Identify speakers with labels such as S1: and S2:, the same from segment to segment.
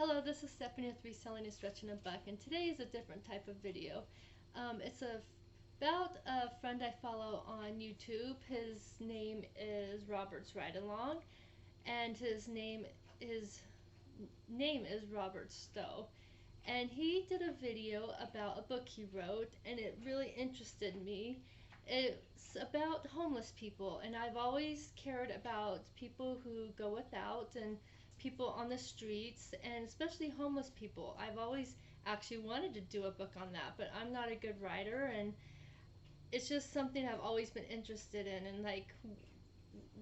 S1: Hello, this is Stephanie with Reselling and Stretching a Buck, and today is a different type of video. It's about a friend I follow on YouTube. His name is Robert's Ride Along, and his name is Robert Stowe. And he did a video about a book he wrote, and it really interested me. It's about homeless people, and I've always cared about people who go without and people on the streets, and especially homeless people. I've always actually wanted to do a book on that, but I'm not a good writer, and it's just something I've always been interested in, and like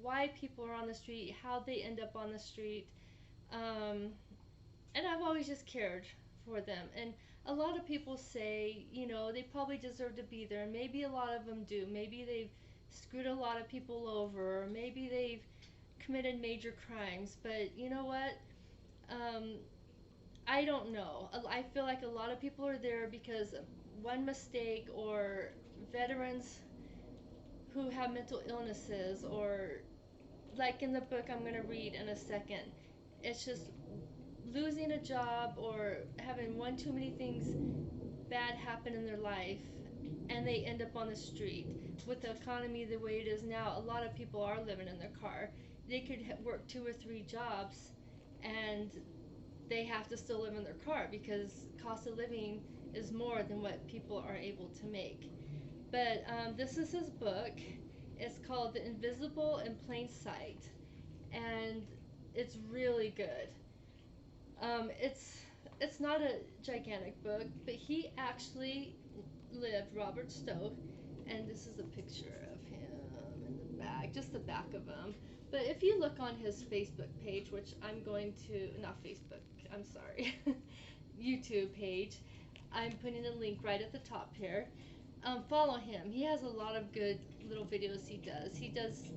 S1: why people are on the street, how they end up on the street. Um, and I've always just cared for them. And a lot of people say, they probably deserve to be there. And maybe a lot of them do. Maybe they've screwed a lot of people over, or maybe they've committed major crimes. But you know what? Um, I don't know. I feel like a lot of people are there because of one mistake, or veterans who have mental illnesses, or like in the book I'm going to read in a second. It's just losing a job or having one too many things bad happen in their life, and they end up on the street. With the economy the way it is now, a lot of people are living in their car. They could work 2 or 3 jobs, and they have to still live in their car because cost of living is more than what people are able to make. But this is his book. It's called The Invisible in Plain Sight, and it's really good. It's not a gigantic book, but he actually lived, Robert Stowe, and this is a picture of him in the back, just the back of him. But if you look on his Facebook page, which I'm going to, not Facebook, I'm sorry, YouTube page, I'm putting a link right at the top here. Follow him. He has a lot of good little videos he does. He does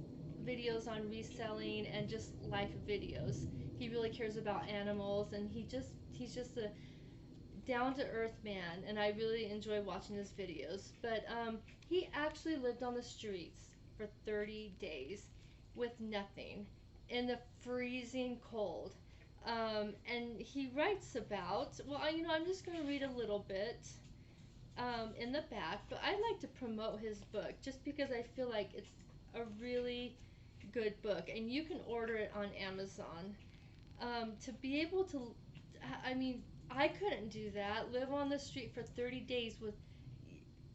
S1: videos on reselling and just life videos. He really cares about animals, and he's just a down to earth man, and I really enjoy watching his videos. But he actually lived on the streets for 30 days with nothing in the freezing cold. And he writes about, well, I'm just going to read a little bit in the back, but I like to promote his book just because I feel like it's a really good book, and you can order it on Amazon. To be able to, I mean, I couldn't do that. Live on the street for 30 days with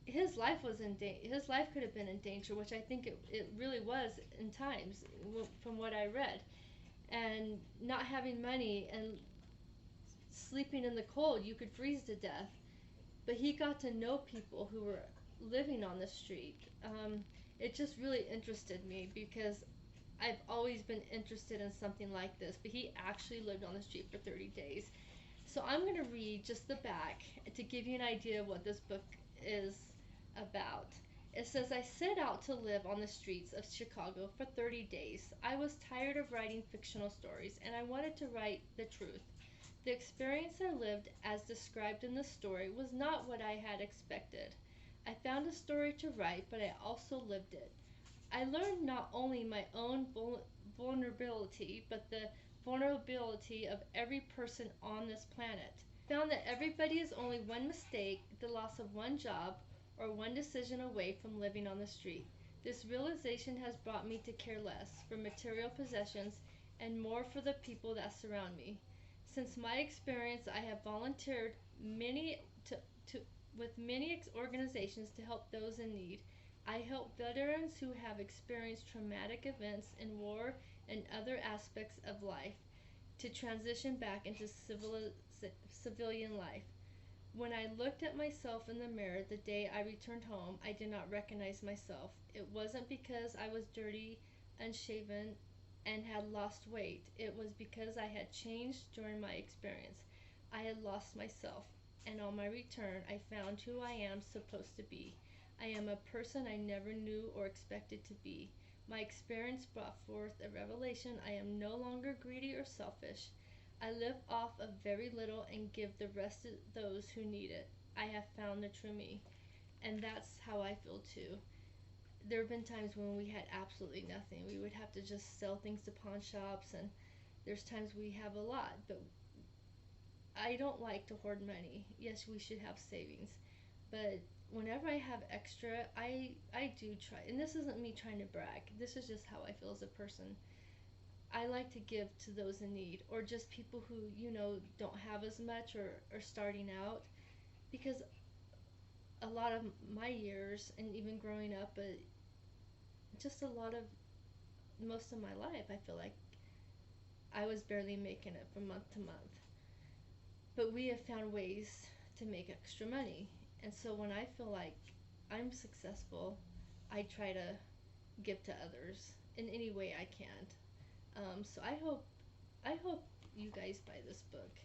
S1: his life was in his life could have been in danger, which I think it really was in times from what I read. And not having money and sleeping in the cold, you could freeze to death. But he got to know people who were living on the street. It just really interested me because I've always been interested in something like this, but he actually lived on the street for 30 days. So I'm going to read just the back to give you an idea of what this book is about. It says, I set out to live on the streets of Chicago for 30 days. I was tired of writing fictional stories, and I wanted to write the truth. The experience I lived, as described in the story, was not what I had expected. I found a story to write, but I also lived it. I learned not only my own vulnerability, but the vulnerability of every person on this planet. I found that everybody is only one mistake, the loss of one job, or one decision away from living on the street. This realization has brought me to care less for material possessions and more for the people that surround me. Since my experience, I have volunteered many to with many organizations to help those in need. I help veterans who have experienced traumatic events in war and other aspects of life to transition back into civilian life. When I looked at myself in the mirror the day I returned home, I did not recognize myself. It wasn't because I was dirty, unshaven, and had lost weight. It was because I had changed during my experience. I had lost myself, and on my return, I found who I am supposed to be. I am a person I never knew or expected to be. My experience brought forth a revelation. I am no longer greedy or selfish. I live off of very little and give the rest to those who need it. I have found the true me. And that's how I feel too. There have been times when we had absolutely nothing. We would have to just sell things to pawn shops, and there's times we have a lot, but I don't like to hoard money. Yes, we should have savings, but whenever I have extra, I do try. And this isn't me trying to brag. This is just how I feel as a person. I like to give to those in need, or just people who don't have as much, or are starting out, because a lot of my years and even growing up, but just a lot of most of my life, I feel like I was barely making it from month to month. But we have found ways to make extra money. And so when I feel like I'm successful, I try to give to others in any way I can. So I hope you guys buy this book.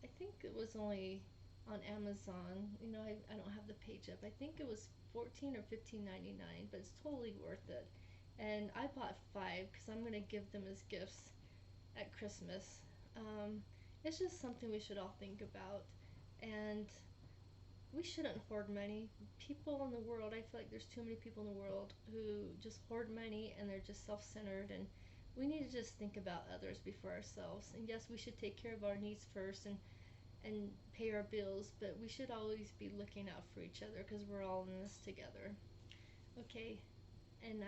S1: I think it was only on Amazon. I don't have the page up. I think it was 14 or 15.99, but it's totally worth it. And I bought 5 because I'm gonna give them as gifts at Christmas. Um, it's just something we should all think about, and we shouldn't hoard money. People in the world, I feel like there's too many people in the world who just hoard money and they're just self-centered, and we need to just think about others before ourselves. And yes, we should take care of our needs first, and pay our bills, but we should always be looking out for each other because we're all in this together. Okay, and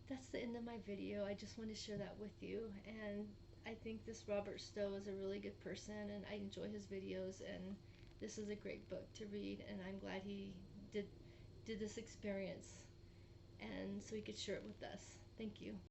S1: that's the end of my video. I just want to share that with you, and I think this Robert Stowe is a really good person, and I enjoy his videos, and this is a great book to read, and I'm glad he did this experience, and so he could share it with us. Thank you.